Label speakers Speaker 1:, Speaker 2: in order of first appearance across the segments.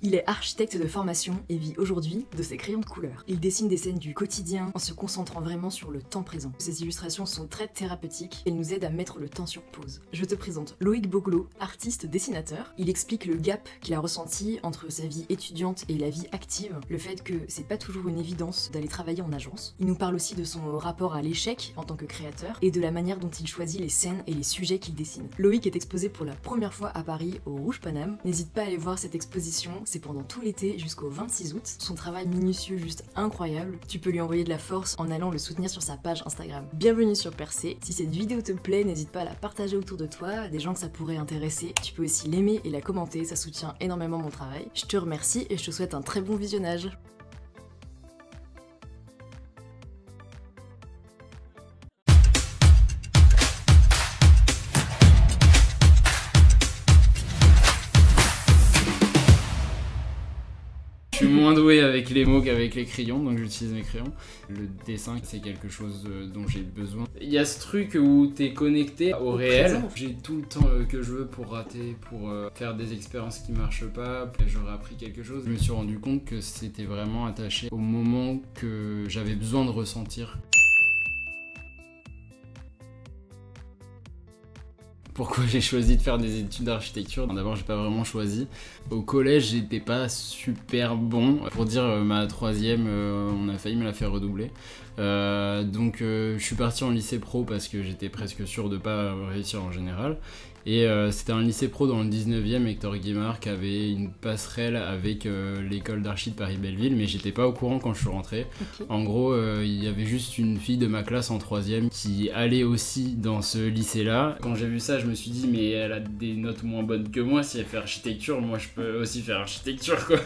Speaker 1: Il est architecte de formation et vit aujourd'hui de ses crayons de couleur. Il dessine des scènes du quotidien en se concentrant vraiment sur le temps présent. Ses illustrations sont très thérapeutiques et nous aident à mettre le temps sur pause. Je te présente Loïc Boglot, artiste dessinateur. Il explique le gap qu'il a ressenti entre sa vie étudiante et la vie active, le fait que c'est pas toujours une évidence d'aller travailler en agence. Il nous parle aussi de son rapport à l'échec en tant que créateur et de la manière dont il choisit les scènes et les sujets qu'il dessine. Loïc est exposé pour la première fois à Paris au Rouge Paname. N'hésite pas à aller voir cette exposition, c'est pendant tout l'été jusqu'au 26 août. Son travail minutieux juste incroyable. Tu peux lui envoyer de la force en allant le soutenir sur sa page Instagram. Bienvenue sur Percé. Si cette vidéo te plaît, n'hésite pas à la partager autour de toi, des gens que ça pourrait intéresser. Tu peux aussi l'aimer et la commenter, ça soutient énormément mon travail. Je te remercie et je te souhaite un très bon visionnage.
Speaker 2: Je suis moins doué avec les mots qu'avec les crayons, donc j'utilise mes crayons. Le dessin, c'est quelque chose dont j'ai besoin. Il y a ce truc où t'es connecté au réel. J'ai tout le temps que je veux pour rater, pour faire des expériences qui marchent pas. J'aurais appris quelque chose. Je me suis rendu compte que c'était vraiment attaché au moment que j'avais besoin de ressentir. Pourquoi j'ai choisi de faire des études d'architecture? D'abord, j'ai pas vraiment choisi. Au collège, j'étais pas super bon. Pour dire, ma troisième, on a failli me la faire redoubler. Donc, je suis parti en lycée pro parce que j'étais presque sûr de pas réussir en général. Et c'était un lycée pro dans le 19e, Hector Guimard, qui avait une passerelle avec l'école d'archi de Paris-Belleville, mais j'étais pas au courant quand je suis rentré. Okay. En gros, il y avait juste une fille de ma classe en 3e qui allait aussi dans ce lycée-là. Quand j'ai vu ça, je me suis dit, mais elle a des notes moins bonnes que moi, si elle fait architecture, moi je peux aussi faire architecture, quoi.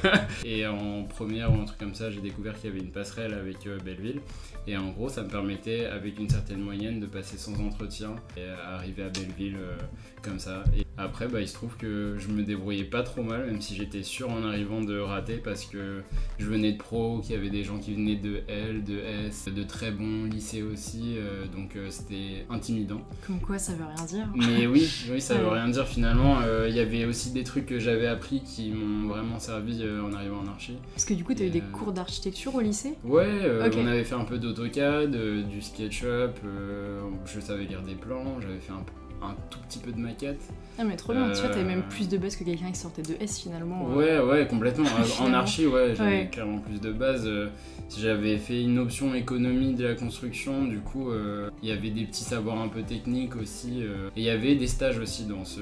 Speaker 2: Et en première ou un truc comme ça, j'ai découvert qu'il y avait une passerelle avec Belleville. Et en gros, ça me permettait, avec une certaine moyenne, de passer sans entretien et arriver à Belleville comme ça. Et après, il se trouve que je me débrouillais pas trop mal, même si j'étais sûr en arrivant de rater, parce que je venais de pro, qu'il y avait des gens qui venaient de L, de S, de très bons lycées aussi, donc c'était intimidant.
Speaker 1: Comme quoi, ça veut rien dire.
Speaker 2: Mais oui, ça veut rien dire finalement. Il y avait aussi des trucs que j'avais appris qui m'ont vraiment servi en arrivant en archi.
Speaker 1: Parce que du coup, tu as eu des cours d'architecture au lycée?
Speaker 2: Ouais, okay. On avait fait un peu d'AutoCAD, du SketchUp, je savais lire des plans, j'avais fait un tout petit peu de maquette.
Speaker 1: Ah mais trop bien, tu vois, t'avais même plus de base que quelqu'un qui sortait de S finalement.
Speaker 2: Ouais, complètement. En archi, j'avais clairement plus de base. J'avais fait une option économie de la construction, du coup, il y avait des petits savoirs un peu techniques aussi. Et il y avait des stages aussi dans ce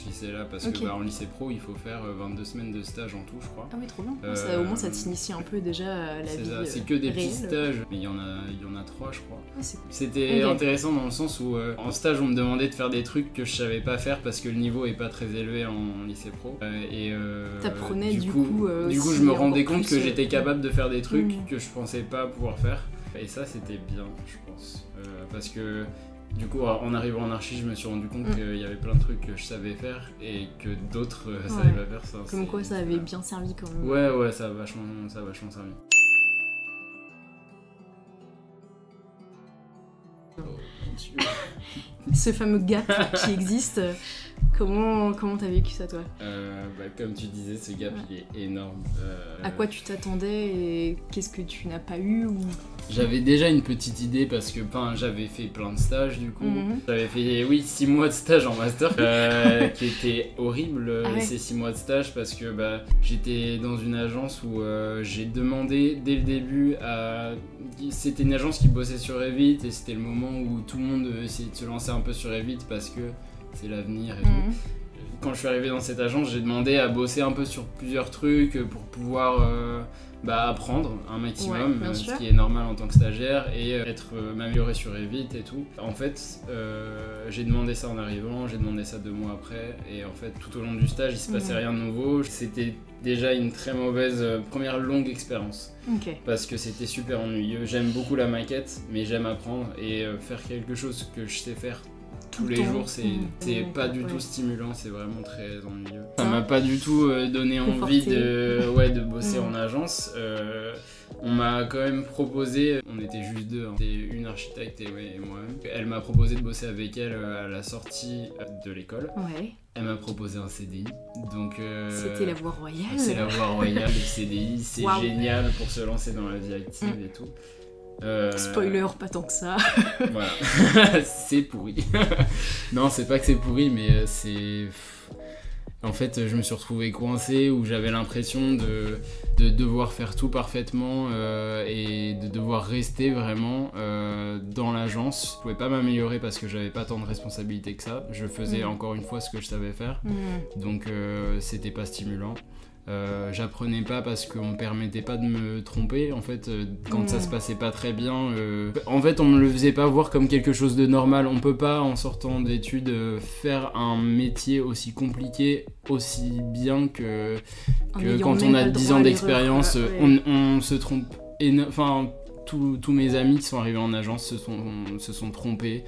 Speaker 2: lycée-là, parce que en lycée pro, il faut faire 22 semaines de stage en tout, je crois.
Speaker 1: Ah oui, trop bien. Au moins, ça t'initie un peu déjà à la vie réelle.
Speaker 2: C'est que des petits stages, mais il y en a 3, je crois. Ah, c'était intéressant dans le sens où, en stage, on me demandait de faire des trucs que je savais pas faire parce que le niveau est pas très élevé en lycée pro.
Speaker 1: T'apprenais
Speaker 2: du coup, je me rendais compte que j'étais capable de faire des trucs que je pensais pas pouvoir faire. Et ça, c'était bien, je pense. Parce que du coup, en arrivant en archi, je me suis rendu compte qu'il y avait plein de trucs que je savais faire et que d'autres savaient pas faire. Ça,
Speaker 1: comme quoi, ça avait bien servi quand même.
Speaker 2: Ouais, ça a vachement servi.
Speaker 1: Ce fameux gap qui existe, comment t'as vécu ça toi?
Speaker 2: Comme tu disais, ce gap il est énorme.
Speaker 1: À quoi tu t'attendais et qu'est-ce que tu n'as pas eu ou...
Speaker 2: J'avais déjà une petite idée parce que j'avais fait plein de stages du coup. J'avais fait 6 mois de stage en master qui était horrible ces 6 mois de stage parce que j'étais dans une agence où j'ai demandé dès le début c'était une agence qui bossait sur Revit et c'était le moment où tout le monde essayait de se lancer un peu sur Revit parce que c'est l'avenir et tout. Quand je suis arrivé dans cette agence, j'ai demandé à bosser un peu sur plusieurs trucs pour pouvoir apprendre un maximum, ce qui est normal en tant que stagiaire, et m'améliorer sur Revit et tout. En fait, j'ai demandé ça en arrivant, j'ai demandé ça 2 mois après, et en fait, tout au long du stage, il se passait rien de nouveau. C'était déjà une très mauvaise première longue expérience. Parce que c'était super ennuyeux. J'aime beaucoup la maquette, mais j'aime apprendre et faire quelque chose que je sais faire tous les jours, c'est pas du tout stimulant, c'est vraiment très ennuyeux. Ça m'a pas du tout donné envie de bosser en agence. On m'a quand même proposé, on était juste deux, hein, c'était une architecte et moi-même. Elle m'a proposé de bosser avec elle à la sortie de l'école. Ouais. Elle m'a proposé un CDI, donc...
Speaker 1: C'était la voie royale.
Speaker 2: C'est la voie royale, le CDI, c'est génial pour se lancer dans la vie active et tout.
Speaker 1: Spoiler, pas tant que ça.
Speaker 2: Voilà, c'est pourri. Non, c'est pas que c'est pourri, mais c'est... En fait, je me suis retrouvé coincé où j'avais l'impression de devoir faire tout parfaitement et de devoir rester vraiment dans l'agence. Je pouvais pas m'améliorer parce que j'avais pas tant de responsabilités que ça. Je faisais encore une fois ce que je savais faire. Donc c'était pas stimulant. J'apprenais pas parce qu'on me permettait pas de me tromper en fait quand ça se passait pas très bien en fait on me le faisait pas voir comme quelque chose de normal. On peut pas en sortant d'études faire un métier aussi compliqué aussi bien que quand on a 10 ans d'expérience. On se trompe enfin tous mes amis qui sont arrivés en agence se sont trompés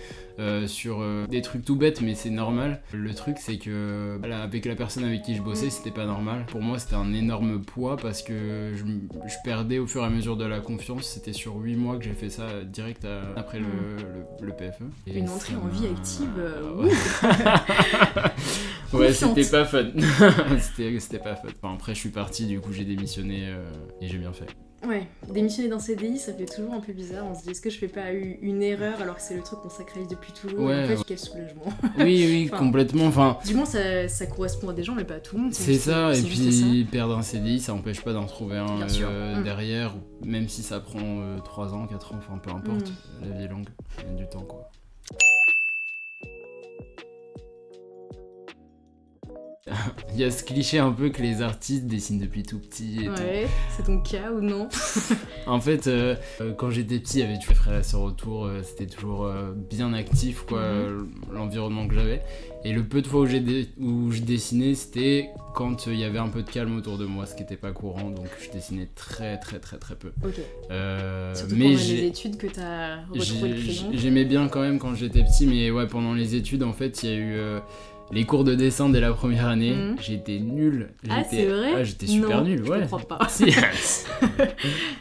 Speaker 2: sur des trucs tout bêtes, mais c'est normal. Le truc, c'est que avec la personne avec qui je bossais, c'était pas normal. Pour moi, c'était un énorme poids parce que je perdais au fur et à mesure de la confiance. C'était sur 8 mois que j'ai fait ça direct après le PFE. Et
Speaker 1: une entrée en vie active,
Speaker 2: ouais, c'était pas fun. C'était pas fun. Enfin, après, je suis parti, du coup, j'ai démissionné et j'ai bien fait.
Speaker 1: Ouais, démissionner d'un CDI, ça fait toujours un peu bizarre. On se dit, est-ce que je fais pas une erreur alors que c'est le truc qu'on sacralise depuis toujours.
Speaker 2: Ouais,
Speaker 1: en fait, quel soulagement.
Speaker 2: Oui, enfin, complètement. Enfin,
Speaker 1: du moins, ça correspond à des gens, mais pas à tout le monde.
Speaker 2: C'est ça, et puis perdre un CDI, ça n'empêche pas d'en trouver un derrière, même si ça prend 3 ans, 4 ans, enfin peu importe. La vie est longue, il y a du temps quoi. Il y a ce cliché un peu que les artistes dessinent depuis tout petit et
Speaker 1: ouais, c'est ton cas ou non?
Speaker 2: En fait, quand j'étais petit, il y avait toujours les frères et sœurs autour, c'était toujours bien actif quoi, l'environnement que j'avais. Et le peu de fois où je dessinais, c'était quand il y avait un peu de calme autour de moi, ce qui n'était pas courant, donc je dessinais très peu.
Speaker 1: Ok. Surtout pendant les études que tu as retrouvé le crayon.
Speaker 2: J'aimais bien quand même quand j'étais petit, mais ouais, pendant les études, en fait, il y a eu... les cours de dessin dès la première année, j'étais nul.
Speaker 1: C'est vrai?
Speaker 2: J'étais super nul, ouais.
Speaker 1: Je comprends pas.
Speaker 2: Si.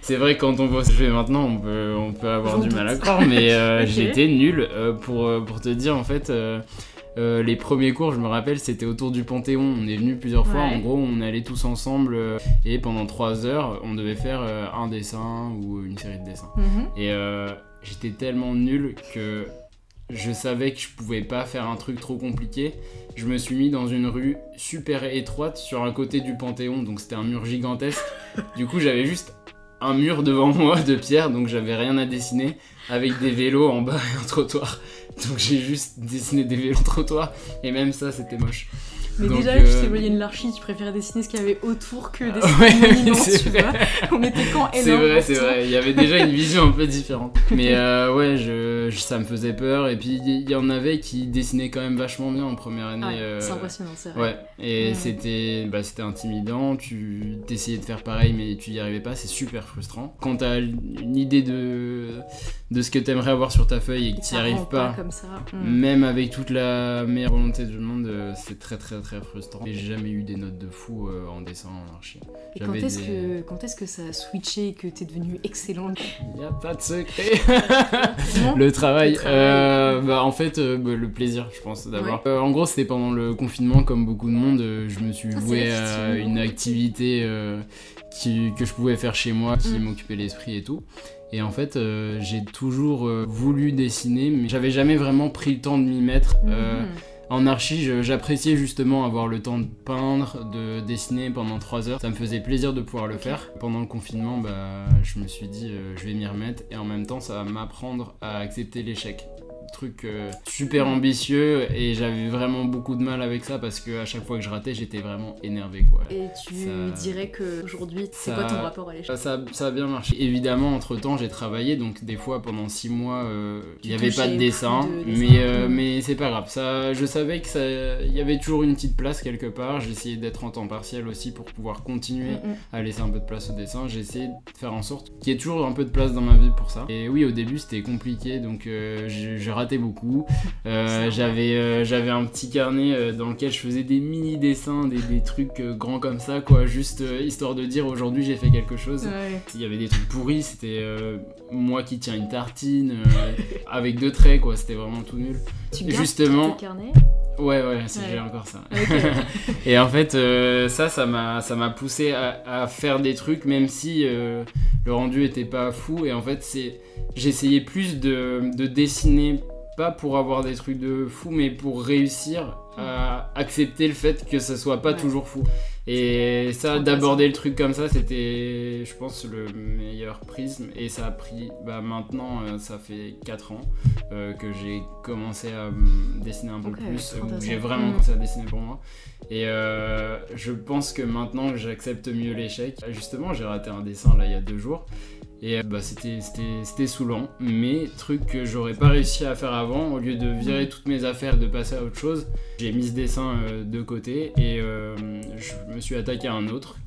Speaker 2: C'est vrai que quand on voit ce que je fais maintenant, on peut avoir du mal à croire, mais okay. J'étais nul. Pour te dire, en fait, les premiers cours, je me rappelle, c'était autour du Panthéon. On est venus plusieurs fois. En gros, on allait tous ensemble et pendant 3 heures, on devait faire un dessin ou une série de dessins. Et j'étais tellement nul que... je savais que je pouvais pas faire un truc trop compliqué. Je me suis mis dans une rue super étroite sur un côté du Panthéon, donc c'était un mur gigantesque. Du coup, j'avais juste un mur devant moi de pierre, donc j'avais rien à dessiner, avec des vélos en bas et un trottoir. Donc j'ai juste dessiné des vélos trottoirs, et même ça, c'était moche.
Speaker 1: Mais donc, déjà, tu t'éloignais de l'archi, tu préférais dessiner ce qu'il y avait autour que dessiner le monument, tu vois. On était quand énorme.
Speaker 2: C'est vrai, il y avait déjà une vision un peu différente. Mais ouais, ça me faisait peur. Et puis, il y en avait qui dessinaient quand même vachement bien en première année.
Speaker 1: Ouais, c'est impressionnant, c'est vrai.
Speaker 2: Ouais, et c'était intimidant. Tu essayais de faire pareil, mais tu y arrivais pas. C'est super frustrant. Quand t'as une idée de ce que t'aimerais avoir sur ta feuille et que t'y arrives pas,
Speaker 1: comme ça.
Speaker 2: Même avec toute la meilleure volonté du monde, c'est très frustrant. J'ai jamais eu des notes de fou en dessin, en archi.
Speaker 1: Et quand est-ce que ça a switché et que t'es devenu excellent?
Speaker 2: Il n'y a pas de secret. Le travail. En fait, le plaisir, je pense, d'avoir. Ouais. En gros, c'était pendant le confinement, comme beaucoup de monde, je me suis voué à une activité que je pouvais faire chez moi, qui m'occupait l'esprit et tout. Et en fait, j'ai toujours voulu dessiner, mais j'avais jamais vraiment pris le temps de m'y mettre. En archi, j'appréciais justement avoir le temps de peindre, de dessiner pendant 3 heures. Ça me faisait plaisir de pouvoir le faire. Pendant le confinement, je me suis dit, je vais m'y remettre. Et en même temps, ça va m'apprendre à accepter l'échec. Truc super ambitieux, et j'avais vraiment beaucoup de mal avec ça parce que à chaque fois que je ratais, j'étais vraiment énervé quoi.
Speaker 1: Et tu dirais qu'aujourd'hui, c'est quoi ton rapport à l'échec?
Speaker 2: Ça a bien marché. Évidemment, entre temps, j'ai travaillé, donc des fois pendant 6 mois, il n'y avait pas de dessin, mais c'est pas grave. Ça, je savais que il y avait toujours une petite place quelque part. J'essayais d'être en temps partiel aussi pour pouvoir continuer à laisser un peu de place au dessin. J'ai essayé de faire en sorte qu'il y ait toujours un peu de place dans ma vie pour ça. Et oui, au début, c'était compliqué, donc j'ai raté beaucoup. J'avais un petit carnet dans lequel je faisais des mini dessins, des trucs grands comme ça, quoi, juste histoire de dire aujourd'hui j'ai fait quelque chose.
Speaker 1: Ouais.
Speaker 2: S'il y avait des trucs pourris, c'était moi qui tiens une tartine avec 2 traits, quoi, c'était vraiment tout nul.
Speaker 1: Tu gardes
Speaker 2: Justement,
Speaker 1: tes carnets?
Speaker 2: ouais, j'ai encore ça.
Speaker 1: Okay.
Speaker 2: Et en fait, ça m'a poussé à faire des trucs, même si le rendu était pas fou. Et en fait, j'essayais plus de dessiner, pas pour avoir des trucs de fou, mais pour réussir à accepter le fait que ça soit pas toujours fou. Et ça, d'aborder le truc comme ça, c'était, je pense, le meilleur prisme. Et ça a pris, maintenant, ça fait 4 ans que j'ai commencé à dessiner un peu plus, où j'ai vraiment commencé à dessiner pour moi. Et je pense que maintenant que j'accepte mieux l'échec, justement, j'ai raté un dessin là il y a 2 jours. Et c'était saoulant, mais truc que j'aurais pas réussi à faire avant, au lieu de virer toutes mes affaires et de passer à autre chose, j'ai mis ce dessin de côté et je me suis attaqué à un autre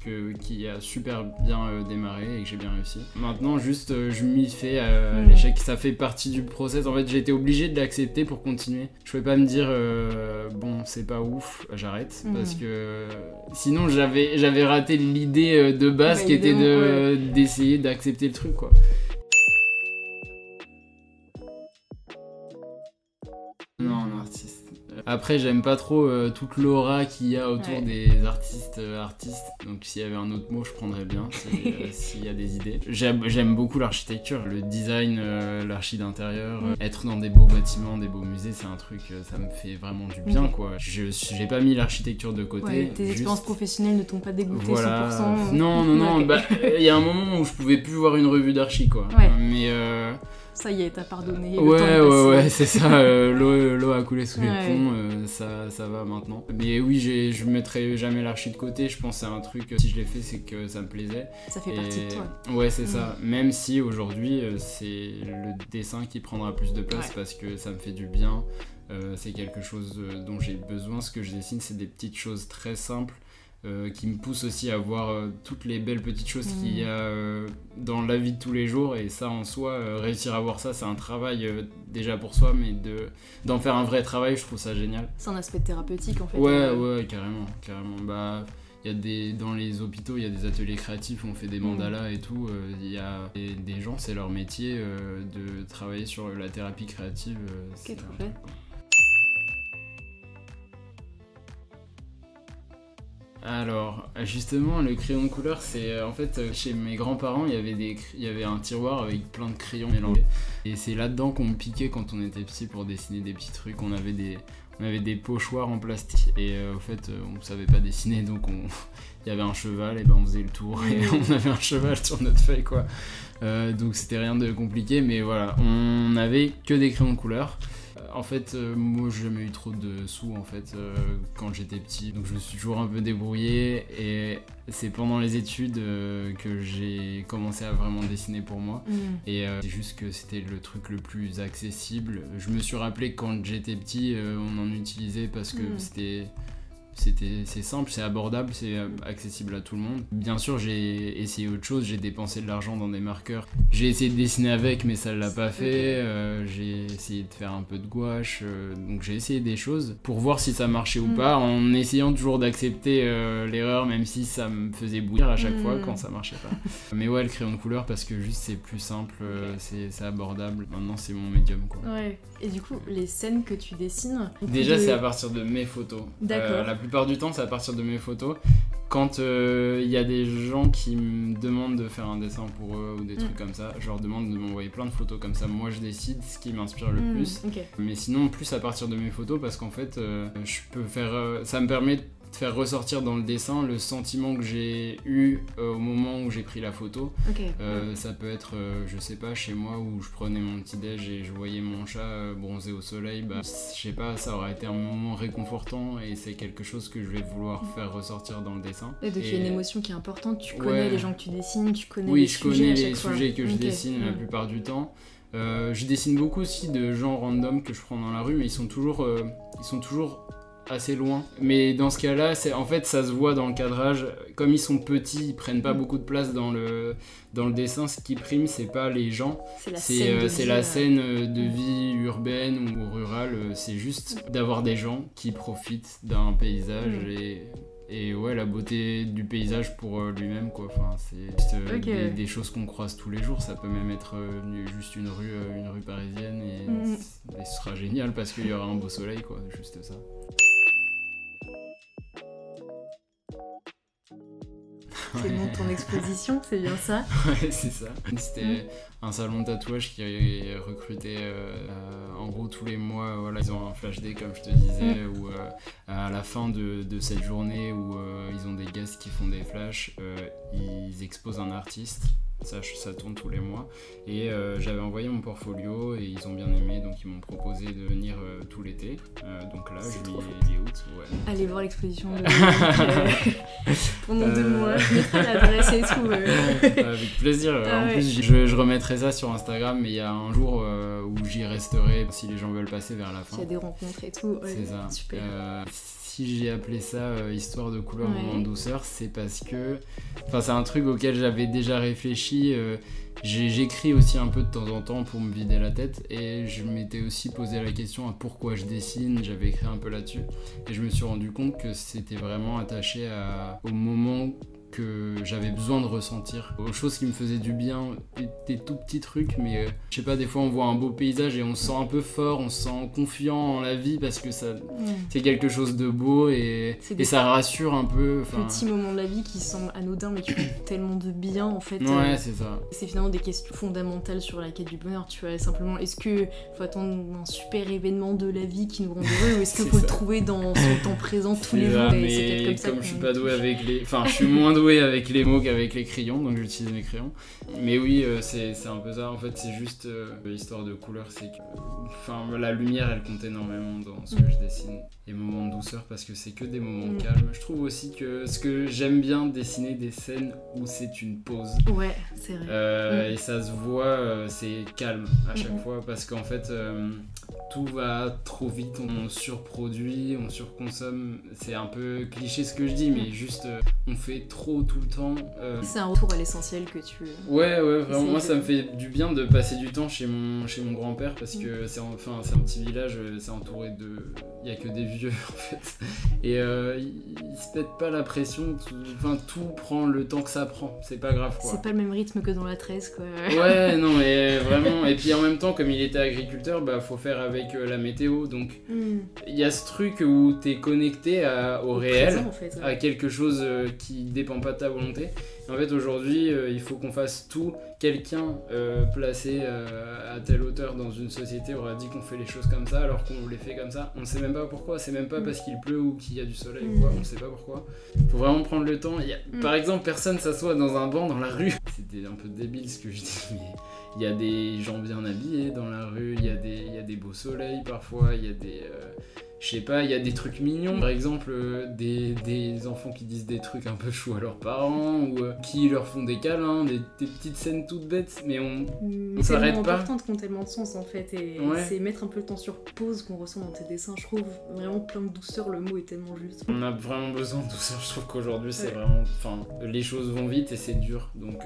Speaker 2: qui a super bien démarré et que j'ai bien réussi. Maintenant juste je m'y fais à l'échec, ça fait partie du process, en fait j'ai été obligé de l'accepter pour continuer. Je pouvais pas me dire bon c'est pas ouf, j'arrête, parce que sinon j'avais raté l'idée de base qui était d'essayer d'accepter le truc, quoi. Non, un artiste. Après, j'aime pas trop toute l'aura qu'il y a autour des artistes. Donc, s'il y avait un autre mot, je prendrais bien s'il y a des idées. J'aime beaucoup l'architecture, le design, l'archi d'intérieur. Être dans des beaux bâtiments, des beaux musées, c'est un truc, ça me fait vraiment du bien, quoi. J'ai pas mis l'architecture de côté.
Speaker 1: Ouais, tes expériences professionnelles ne t'ont pas dégoûté 100%.
Speaker 2: Non. Il y a un moment où je pouvais plus voir une revue d'archi, quoi.
Speaker 1: Ouais.
Speaker 2: Mais
Speaker 1: ça y est, t'as pardonné.
Speaker 2: Ouais, c'est ça. L'eau a coulé sous les ponts, ça va maintenant. Mais oui, je mettrai jamais l'archi de côté. Je pense que c'est un truc, si je l'ai fait, c'est que ça me plaisait.
Speaker 1: Ça fait partie de toi.
Speaker 2: Ouais, c'est ça. Même si aujourd'hui, c'est le dessin qui prendra plus de place parce que ça me fait du bien. C'est quelque chose dont j'ai besoin. Ce que je dessine, c'est des petites choses très simples. Qui me pousse aussi à voir toutes les belles petites choses qu'il y a dans la vie de tous les jours, et ça en soi, réussir à voir ça, c'est un travail déjà pour soi, mais d'en faire un vrai travail, je trouve ça génial.
Speaker 1: C'est un aspect thérapeutique en fait.
Speaker 2: Ouais, carrément. Dans les hôpitaux, il y a des ateliers créatifs où on fait des mandalas et tout. Il y a des gens, c'est leur métier de travailler sur la thérapie créative.
Speaker 1: C'est trop chouette.
Speaker 2: Alors, justement, le crayon de couleur, c'est en fait chez mes grands-parents, il y avait un tiroir avec plein de crayons mélangés. Et c'est là-dedans qu'on me piquait quand on était petit pour dessiner des petits trucs. On avait des pochoirs en plastique et au fait, on savait pas dessiner, donc il y avait un cheval, et on faisait le tour et on avait un cheval sur notre feuille, quoi. Donc c'était rien de compliqué, mais voilà, on n'avait que des crayons de couleur. En fait, moi j'ai jamais eu trop de sous en fait quand j'étais petit, donc je me suis toujours un peu débrouillé, et c'est pendant les études que j'ai commencé à vraiment dessiner pour moi. Et c'est juste que c'était le truc le plus accessible. Je me suis rappelé que quand j'étais petit, on en utilisait parce que c'est simple, c'est abordable, c'est accessible à tout le monde. Bien sûr, j'ai essayé autre chose, j'ai dépensé de l'argent dans des marqueurs. J'ai essayé de dessiner avec, mais ça l'a pas fait. J'ai essayé de faire un peu de gouache. Donc j'ai essayé des choses pour voir si ça marchait ou pas, en essayant toujours d'accepter l'erreur, même si ça me faisait bouillir à chaque fois quand ça marchait pas. Mais ouais, le crayon de couleur, parce que juste c'est plus simple, c'est abordable. Maintenant, c'est mon médium, quoi.
Speaker 1: Ouais. Et du coup, les scènes que tu dessines...
Speaker 2: Déjà, c'est à partir de mes photos.
Speaker 1: D'accord.
Speaker 2: La plupart du temps, c'est à partir de mes photos. Quand y a des gens qui me demandent de faire un dessin pour eux ou des trucs comme ça, je leur demande de m'envoyer plein de photos comme ça. Moi, je décide ce qui m'inspire le plus.
Speaker 1: Okay.
Speaker 2: Mais sinon, plus à partir de mes photos, parce qu'en fait, je peux faire... ça me permet de faire ressortir dans le dessin le sentiment que j'ai eu au moment où j'ai pris la photo. Ça peut être, je sais pas, chez moi où je prenais mon petit déj et je voyais mon chat bronzer au soleil, je sais pas, ça aurait été un moment réconfortant, et c'est quelque chose que je vais vouloir faire ressortir dans le dessin.
Speaker 1: Et donc il y a une émotion qui est importante, tu connais les gens que tu dessines, tu connais
Speaker 2: les
Speaker 1: les
Speaker 2: sujets. Oui, je connais les sujets que je dessine la plupart du temps. Je dessine beaucoup aussi de gens random que je prends dans la rue, mais ils sont toujours assez loin. Mais dans ce cas-là, en fait, ça se voit dans le cadrage. Comme ils sont petits, ils prennent pas beaucoup de place dans le dessin. Ce qui prime, c'est pas les gens. C'est la scène de vie urbaine ou rurale. C'est juste d'avoir des gens qui profitent d'un paysage et ouais, la beauté du paysage pour lui-même, quoi. Enfin, c'est juste des choses qu'on croise tous les jours. Ça peut même être juste une rue parisienne et ce sera génial parce qu'il y aura un beau soleil, quoi. Juste ça.
Speaker 1: C'est le nom de ton exposition, c'est bien ça?
Speaker 2: Ouais, c'est ça. C'était un salon de tatouage qui recrutait en gros tous les mois. Voilà, ils ont un flash day, comme je te disais, où à la fin de cette journée où ils ont des guests qui font des flashs, ils exposent un artiste. Ça tourne tous les mois et j'avais envoyé mon portfolio et ils ont bien aimé, donc ils m'ont proposé de venir tout l'été, donc là juillet et août.
Speaker 1: Allez voir l'exposition de pendant 2 mois, je mettrai l'adresse et tout.
Speaker 2: Avec plaisir. En plus je remettrai ça sur Instagram, mais il y a un jour où j'y resterai si les gens veulent passer vers la fin.
Speaker 1: Il y a des rencontres et tout.
Speaker 2: C'est ça.
Speaker 1: Super.
Speaker 2: Si j'ai appelé ça histoire de couleur, moment de douceur, c'est parce que c'est un truc auquel j'avais déjà réfléchi. J'écris aussi un peu de temps en temps pour me vider la tête et je m'étais aussi posé la question à pourquoi je dessine. J'avais écrit un peu là-dessus et je me suis rendu compte que c'était vraiment attaché au moment que j'avais besoin de ressentir, aux choses qui me faisaient du bien, des tout petits trucs, mais je sais pas, des fois on voit un beau paysage et on se sent un peu fort, on se sent confiant en la vie parce que c'est quelque chose de beau et ça rassure un peu.
Speaker 1: Petits moments de la vie qui semblent anodins mais qui font tellement de bien en fait.
Speaker 2: Ouais, c'est ça.
Speaker 1: C'est finalement des questions fondamentales sur la quête du bonheur, tu vois, simplement est-ce que faut attendre un super événement de la vie qui nous rend heureux ou est-ce qu'il faut le trouver dans son temps présent tous les jours?
Speaker 2: Mais comme je suis pas doué avec je suis moins doué avec les mots qu'avec les crayons, donc j'utilise mes crayons. Mais oui, c'est un peu ça. En fait, c'est juste l'histoire de couleur, c'est que la lumière, elle compte énormément dans ce que je dessine. Et moments de douceur, parce que c'est que des moments calmes. Je trouve aussi que ce que j'aime bien dessiner des scènes où c'est une pause.
Speaker 1: Ouais, c'est vrai.
Speaker 2: Et ça se voit, c'est calme à chaque fois, parce qu'en fait, tout va trop vite, on surproduit, on surconsomme. C'est un peu cliché ce que je dis, mais juste on fait trop tout le temps.
Speaker 1: C'est un retour à l'essentiel que tu...
Speaker 2: Ouais, vraiment, moi ça me fait du bien de passer du temps chez mon grand-père, parce que c'est un petit village, c'est entouré de... Il y a que des vieux en fait. Et ils se pètent pas la pression, tout prend le temps que ça prend, c'est pas grave quoi.
Speaker 1: C'est pas le même rythme que dans la 13 quoi.
Speaker 2: Ouais, non mais vraiment, et puis en même temps comme il était agriculteur, faut faire avec la météo, donc il y a ce truc où t'es connecté au réel,
Speaker 1: présent, en fait,
Speaker 2: à quelque chose qui dépend pas de ta volonté. En fait aujourd'hui il faut qu'on fasse tout. Quelqu'un placé à telle hauteur dans une société aura dit qu'on fait les choses comme ça alors qu'on les fait comme ça. On sait même pas pourquoi, c'est même pas parce qu'il pleut ou qu'il y a du soleil ou quoi, on sait pas pourquoi. Faut vraiment prendre le temps. Par exemple, personne s'assoit dans un banc dans la rue. C'était un peu débile ce que je dis, mais il y a des gens bien habillés dans la rue, il y a des beaux soleils parfois, il y a des... je sais pas, il y a des trucs mignons, par exemple des enfants qui disent des trucs un peu chauds à leurs parents ou qui leur font des câlins, des petites scènes toutes bêtes, mais on s'arrête pas.
Speaker 1: C'est importante qui ont tellement de sens en fait, et c'est mettre un peu le temps sur pause qu'on ressent dans tes dessins, je trouve vraiment plein de douceur, le mot est tellement juste.
Speaker 2: On a vraiment besoin de douceur, je trouve qu'aujourd'hui c'est vraiment... les choses vont vite et c'est dur, donc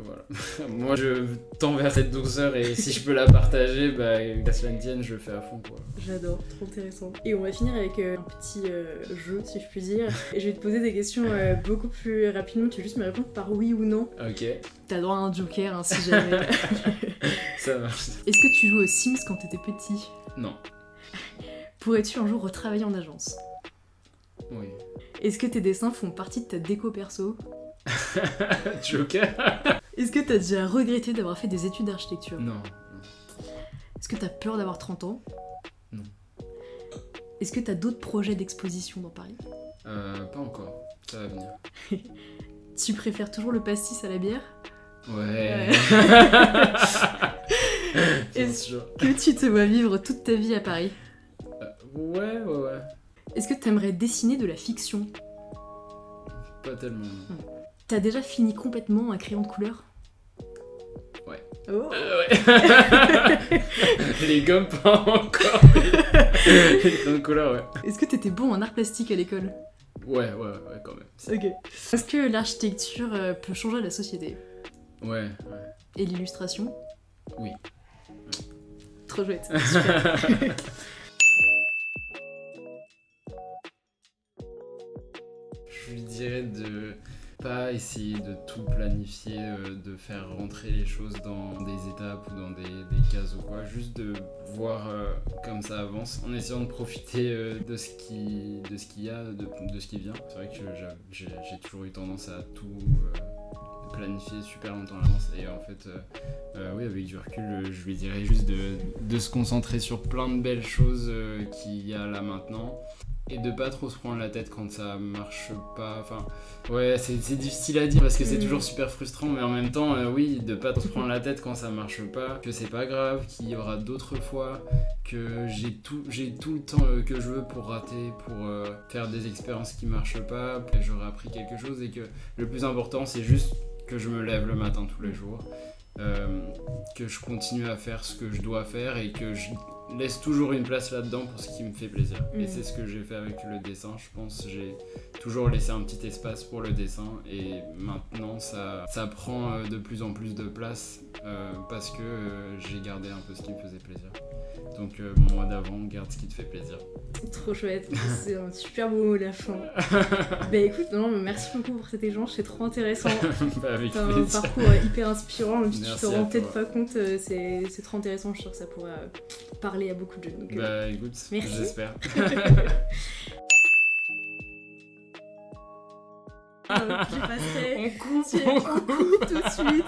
Speaker 2: voilà. Moi je tends vers cette douceur et si je peux la partager, qu'à cela ne tienne, je le fais à fond quoi.
Speaker 1: J'adore, trop intéressant. Et on va finir avec un petit jeu, si je puis dire. Et je vais te poser des questions beaucoup plus rapidement. Tu vas juste me répondre par oui ou non.
Speaker 2: Ok.
Speaker 1: T'as droit à un joker, hein, si jamais.
Speaker 2: Ça marche.
Speaker 1: Est-ce que tu jouais aux Sims quand t'étais petit?
Speaker 2: Non.
Speaker 1: Pourrais-tu un jour retravailler en agence?
Speaker 2: Oui.
Speaker 1: Est-ce que tes dessins font partie de ta déco perso?
Speaker 2: Joker.
Speaker 1: Est-ce que t'as déjà regretté d'avoir fait des études d'architecture?
Speaker 2: Non.
Speaker 1: Est-ce que t'as peur d'avoir 30 ans?
Speaker 2: Non.
Speaker 1: Est-ce que t'as d'autres projets d'exposition dans Paris?
Speaker 2: Pas encore, ça va venir.
Speaker 1: Tu préfères toujours le pastis à la bière?
Speaker 2: Ouais.
Speaker 1: Est-ce que tu te vois vivre toute ta vie à Paris?
Speaker 2: Ouais.
Speaker 1: Est-ce que t'aimerais dessiner de la fiction?
Speaker 2: Pas tellement.
Speaker 1: T'as déjà fini complètement un crayon de couleur?
Speaker 2: Ouais.
Speaker 1: Oh.
Speaker 2: Ouais. Les gommes pas encore. Les crayons de couleur, ouais.
Speaker 1: Est-ce que t'étais bon en art plastique à l'école?
Speaker 2: Ouais, quand même.
Speaker 1: Ok. Est-ce que l'architecture peut changer la société?
Speaker 2: Ouais.
Speaker 1: Et l'illustration?
Speaker 2: Oui.
Speaker 1: Trop chouette. Super.
Speaker 2: Je lui dirais de pas essayer de tout planifier, de faire rentrer les choses dans des étapes ou dans des cases ou quoi, juste de voir comme ça avance en essayant de profiter de ce qu'il y a, de ce qui vient. C'est vrai que j'ai toujours eu tendance à tout planifier super longtemps à l'avance et en fait oui, avec du recul je lui dirais juste de se concentrer sur plein de belles choses qu'il y a là maintenant et de pas trop se prendre la tête quand ça marche pas. Enfin ouais, c'est difficile à dire parce que c'est toujours super frustrant, mais en même temps oui, de pas trop se prendre la tête quand ça marche pas, que c'est pas grave, qu'il y aura d'autres fois, que j'ai tout le temps que je veux pour rater, pour faire des expériences qui marchent pas, que j'aurai appris quelque chose et que le plus important c'est juste que je me lève le matin tous les jours, que je continue à faire ce que je dois faire et que je laisse toujours une place là-dedans pour ce qui me fait plaisir. Et c'est ce que j'ai fait avec le dessin, je pense. J'ai toujours laissé un petit espace pour le dessin et maintenant ça prend de plus en plus de place parce que j'ai gardé un peu ce qui me faisait plaisir. Donc moi d'avant, garde ce qui te fait plaisir.
Speaker 1: Trop chouette, c'est un super beau mot à la fin. Bah écoute, non, merci beaucoup pour cet échange, c'est trop intéressant.
Speaker 2: Avec
Speaker 1: t'as un
Speaker 2: plaisir.
Speaker 1: parcours hyper inspirant, même si tu te rends peut-être pas compte, c'est trop intéressant, je suis sûre que ça pourrait parler à beaucoup de jeunes. Donc,
Speaker 2: bah écoute,
Speaker 1: merci.
Speaker 2: J'espère.
Speaker 1: Je passerai.
Speaker 2: On coupe
Speaker 1: On coupe tout de suite.